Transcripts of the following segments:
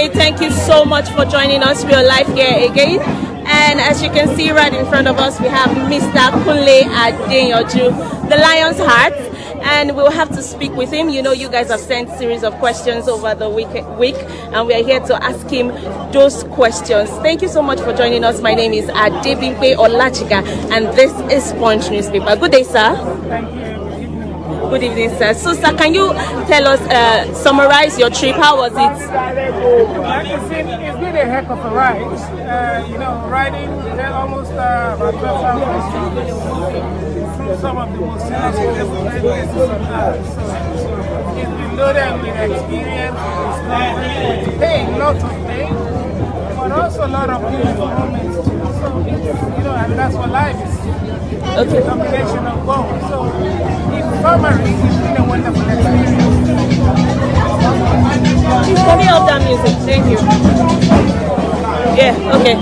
say thank you so much for joining us. We are live here again. And as you can see right in front of us, we have Mr. Kunle Adeyanju, the Lion's Heart. And we'll have to speak with him. You know, you guys have sent a series of questions over the week, and we are here to ask him those questions. Thank you so much for joining us. My name is Adebimpe Olajiga, and this is Punch Newspaper. Good day, sir. Thank you. Good evening, sir. So, sir, can you tell us, summarize your trip? How was it? It's been a heck of a ride. Riding almost about 12 hours through some of the most scenic places on earth. So it's been loaded with experience, with pain, lots of pain, but also a lot of beautiful moments too. So and that's what life is. It's a combination of both. So in summary, it's been a wonderful experience. Can you help that music? Thank you. Yeah, okay.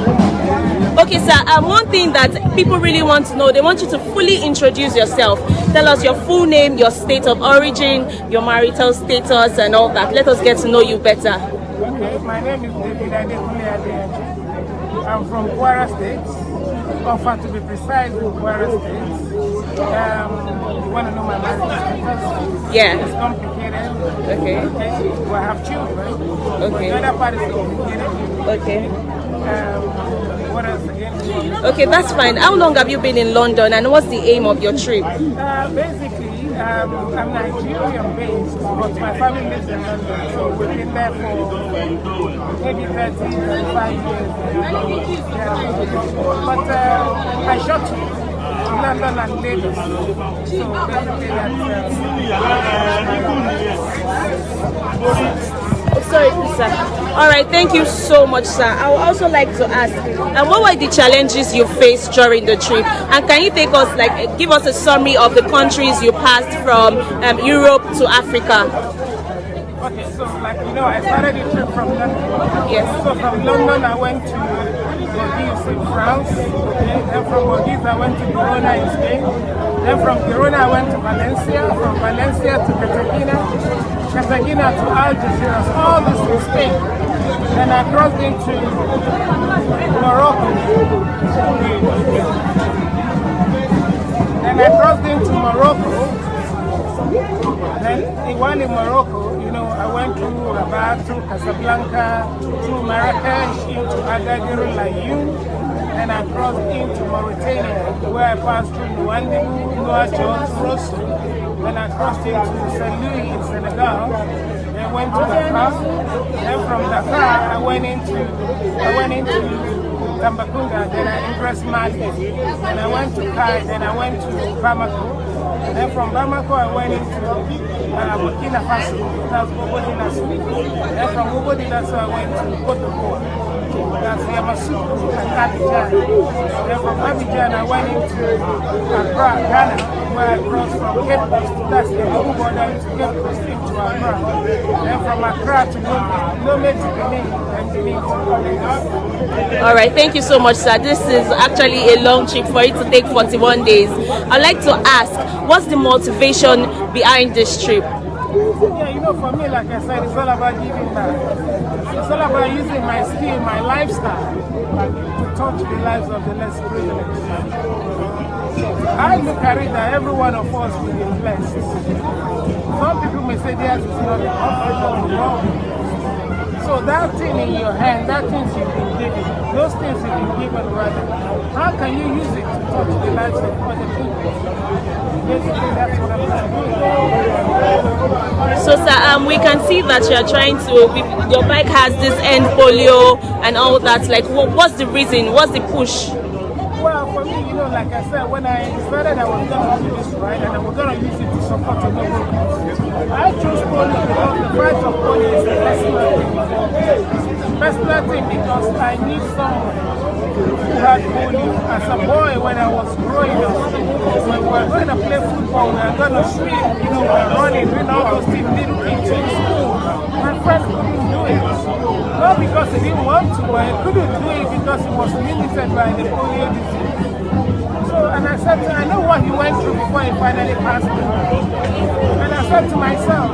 Okay, sir, one thing that people really want to know, they want you to fully introduce yourself. Tell us your full name, your state of origin, your marital status, and all that. Let us get to know you better. Okay, my name is Kunle Adeyanju. I'm from Kwara State, offered to be precise with Kwara State. You want to know my marital status? Yeah. It's complicated. Okay. I have children. Okay. The other part is complicated. Okay. What else again? Okay, that's fine. How long have you been in London, and what's the aim of your trip? Basically, I'm Nigerian based, but my family lives in London, so we've been there for maybe 30, 35 years. But I shot to London and Lagos, so basically that's Sorry, sir. All right, thank you so much, sir. I would also like to ask, what were the challenges you faced during the trip? And can you give us a summary of the countries you passed from Europe to Africa? Okay, so I started the trip from London. Yes. So from London I went to Bordeaux in France. Okay. Then from Bordeaux I went to Girona in Spain. Then from Girona I went to Valencia. From Valencia to Cartagena to Algeciras, all this in Spain. Then I crossed into Morocco. Then while in Morocco, I went through Rabat, through Casablanca, through Marrakesh, into Agadir, Layoum, and I crossed into Mauritania, where I passed through Nouadhibou, Nouakchott, Rosso. Then I crossed into Saint Louis in Senegal. Then went to Dakar. Then from Dakar, I went into Tambacounda. Then I impressed Mali. Then I went to Kai. Then I went to Bamako. Then from Bamako, I went into Burkina Faso. That's Bobo-Dioulasso. Then from Bobo-Dioulasso, I went to Côte d'Ivoire. That's Yamoussoukro and Abidjan. Then from Abidjan, I went into Accra, Ghana, where I crossed from Cape Coast. That's the whole border into Cape Coast into Accra. Then from Accra to Lomé to Benin, and Benin to Lagos. All right, thank you so much, sir. This is actually a long trip for it to take 41 days. I'd like to ask, what's the motivation behind this trip? Yeah, for me, like I said, it's all about giving back. It's all about using my skill, my lifestyle, to touch the lives of the less privileged. I look at it that every one of us will be blessed. Some people may say theirs is not enough. So that thing in your hand, that thing you've been given, those things you've been given rather, how can you use it to touch the lives of other people? Basically, that's what I'm trying to do. So, sir, we can see that you are trying to, your bike has this end polio and all that. Like, what's the reason? What's the push? Well, for me, like I said, when I started, I was going to do this right, and I was going to use it to support the local cause. I chose polio because the fight of polio is a personal thing. Personal thing because I need someone who had polio as a boy when I was growing up. When we were going to play football, we were going to swim, we were running, doing all those things, little things in school. My friend couldn't do it. Not because he didn't want to, but he couldn't do it because he was limited by the polio disease. So, and I said, I know what he went through before he finally passed away. And I said to myself,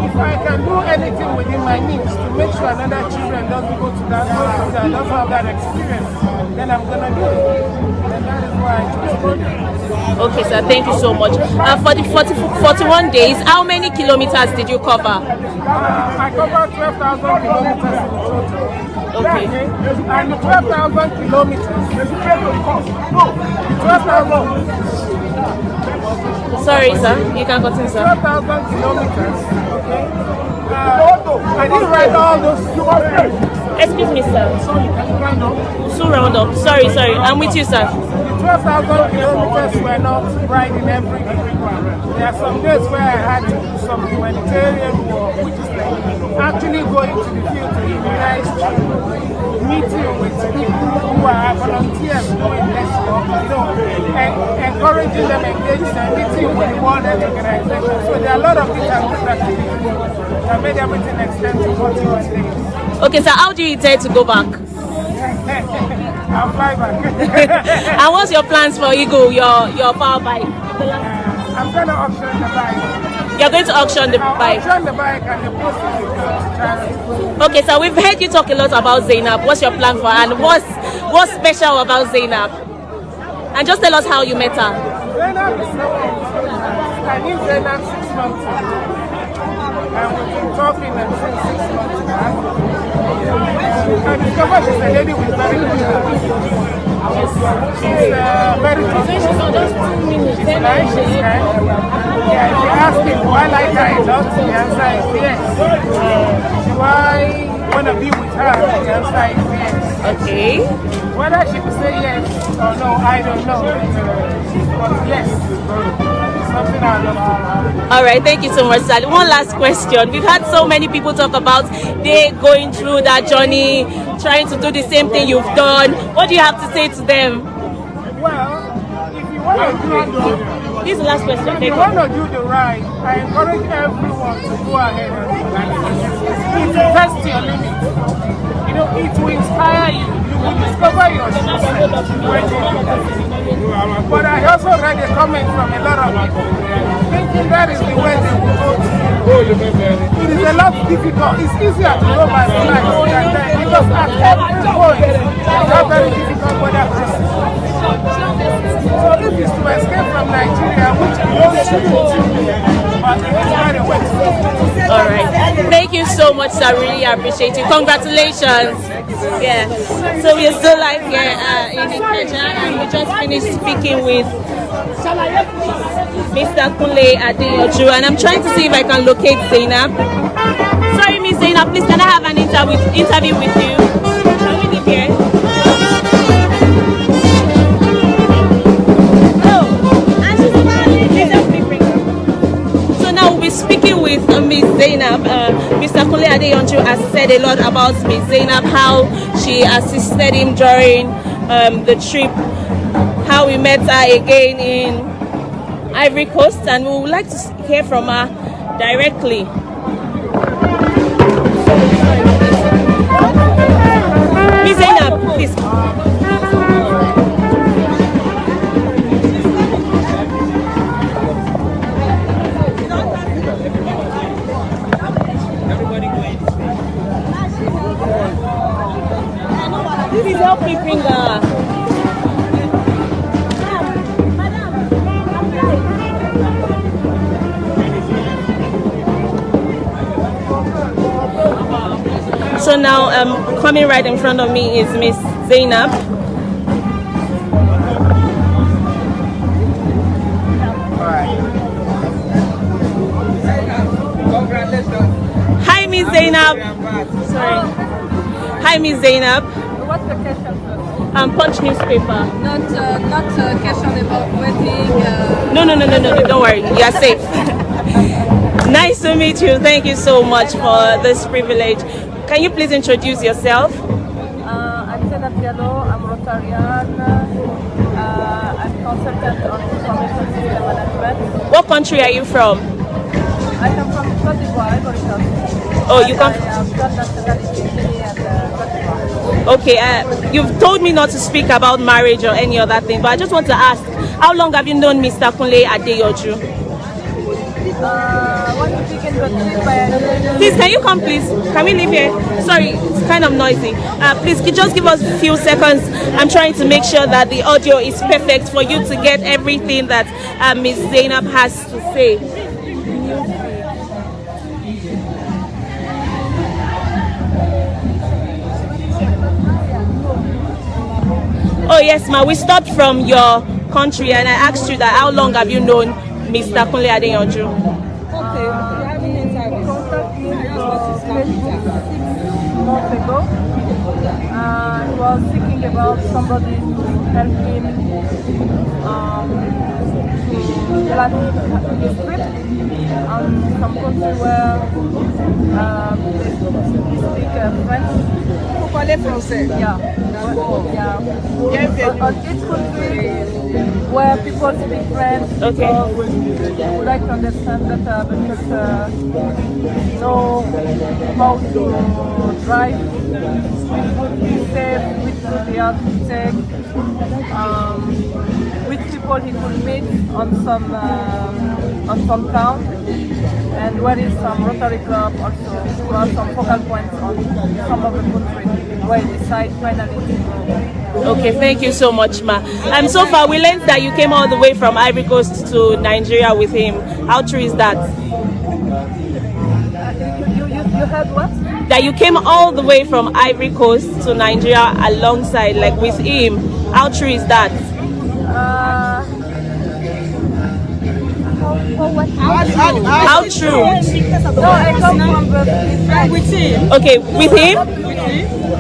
if I can do anything within my means to make sure another children doesn't go through that, doesn't have that experience, then I'm gonna do it. And that is why I chose Kunle. Okay, sir. Thank you so much. For the 41 days, how many kilometers did you cover? I covered 12,000 kilometers in total. Okay. And the 12,000 kilometers, the 12,000. Sorry, sir. You can continue, sir. 12,000 kilometers. Okay. I didn't write all those. Excuse me, sir. Sorry, can you round up? So round up. Sorry. I'm with you, sir. The 12,000 kilometers were not riding every day. There are some days where I had to do some humanitarian work, which is like actually going to the field to immunize children, meeting with people who are volunteers doing this work, and encouraging them, engaging them, meeting with the World Health Organization. So there are a lot of things that made everything extend to 41 days. Okay, sir. How do you intend to go back? I'll fly back. And what's your plans for Eagle, your power bike? I'm going to auction the bike. You're going to auction the bike? Auction the bike and the proceeds will go to charity. Okay, so we've heard you talk a lot about Zainab. What's your plan for her, and what's special about Zainab? And just tell us how you met her. Zainab is so I knew Zainab 6 months ago. And we've been talking since 6 months now. I discovered she's a lady with very good heart. She's very consistent. She's nice, she's kind. Yeah, if you ask me, do I like her a lot? The answer is yes. Do I want to be with her? The answer is yes. Okay. Whether she will say yes or no, I don't know. But yes, it's something I love. All right, thank you so much, Sally. One last question. We've had so many people talk about they going through that journey, trying to do the same thing you've done. What do you have to say to them? Well, if you want to do This is the last question. if you want to do the ride, I encourage everyone to go ahead and do it. It will test your limits. It will inspire you. You will discover yourself when you do that. But I also read a comment from a lot of people thinking that is the way they will go to. It is a lot difficult. It's easier to go by flight than that because at every point it's not very difficult weather crossing. So if it's to escape from Nigeria, which we don't choose, but it is very well. All right. Thank you so much, sir. Really appreciate it. Congratulations. Yeah. So we're still live here in Ikeja, and we just finished speaking with Mr. Kunle Adeyanju, and I'm trying to see if I can locate Zainab. Sorry, Miss Zainab, please can I have an interview with you? Can we leave here? Speaking with Miss Zainab, Mr. Kunle Adeyanju has said a lot about Miss Zainab, how she assisted him during the trip, how we met her again in Ivory Coast, and we would like to hear from her directly. Miss Zainab, please. Please help me bring her. So now coming right in front of me is Miss Zainab. Hi Miss Zainab. Sorry. Hi Miss Zainab. What's the question? Punch newspaper. Not question about wedding. No, don't worry. You are safe. Nice to meet you. Thank you so much for this privilege. Can you please introduce yourself? I'm Zainab Diallo. I'm Rotarian. I'm consultant on information system management. What country are you from? I come from Cote d'Ivoire, Ivory Coast. Oh, you come. I have done nationality Guinea and Cote d'Ivoire. Okay, you've told me not to speak about marriage or any other thing, but I just want to ask, how long have you known Mr. Kunle Adeyanju? When we begin the trip by Please, can you come, please? Can we leave here? Sorry, it's kind of noisy. Please, could you just give us a few seconds? I'm trying to make sure that the audio is perfect for you to get everything that Miss Zainab has to say. Oh yes, ma. We stopped from your country, and I asked you that how long have you known Mr. Kunle Adeyanju? Okay. Contact me Facebook 6 months ago. He was thinking about somebody to help him to plan his trip on some country where they speak French. Parler français. Yeah. On each country where people speak French, Okay. people would like to understand better because know how to drive, which would be safe, which would be hard to take, which people he could meet on some town, and where is some Rotary Club also, who are some focal points on some of the country where he decide finally to go. Okay, thank you so much, ma. So far we learned that you came all the way from Ivory Coast to Nigeria with him. How true is that? You heard what? That you came all the way from Ivory Coast to Nigeria alongside, like with him. How true is that? How true? No, I come from the with him. Okay, with him?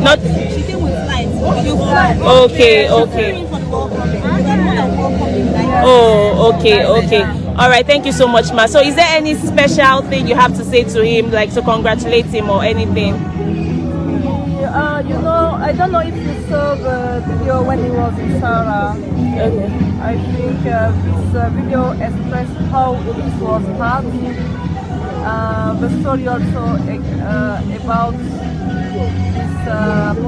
Not. She came with flights. You fly. Okay, okay. Oh, okay, okay. All right, thank you so much, ma. So is there any special thing you have to say to him, like to congratulate him or anything? You know, I don't know if you saw the video when he was in Sahara. Okay. I think this video expressed how it was hard. The story also about this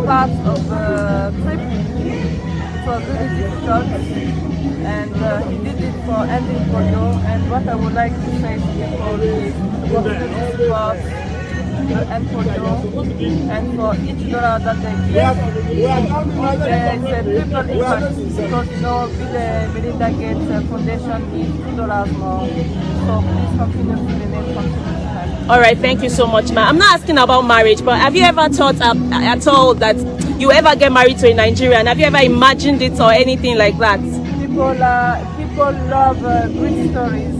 part of the trip. It was really difficult, and he did it for ending polio. And what I would like to say to people is what really support the end polio, and for each dollar that they give, there is a triple impact, because you know the Melinda Gates Foundation needs $2 more. So please continue to donate, continue to help. All right, thank you so much, ma. I'm not asking about marriage, but have you ever thought at all that you ever get married to a Nigerian? Have you ever imagined it or anything like that? People love great stories.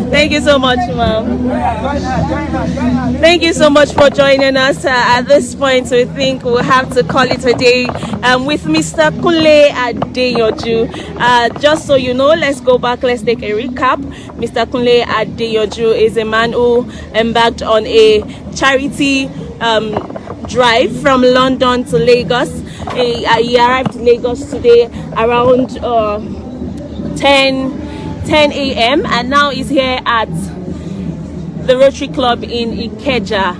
Thank you so much, ma'am. Thank you so much for joining us. At this point, we think we'll have to call it a day with Mr. Kunle Adeyanju. Just so you know, let's go back, let's take a recap. Mr. Kunle Adeyanju is a man who embarked on a charity drive from London to Lagos. He arrived in Lagos today around 10 a.m. and now he's here at the Rotary Club in Ikeja.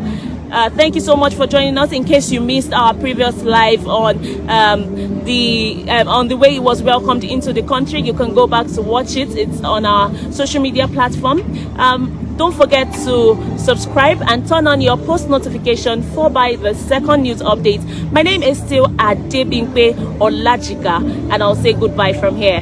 Thank you so much for joining us. In case you missed our previous live on the way he was welcomed into the country, you can go back to watch it. It's on our social media platform. Don't forget to subscribe and turn on your post notification for the second news update. My name is still Adebimpe Olajiga, and I'll say goodbye from here.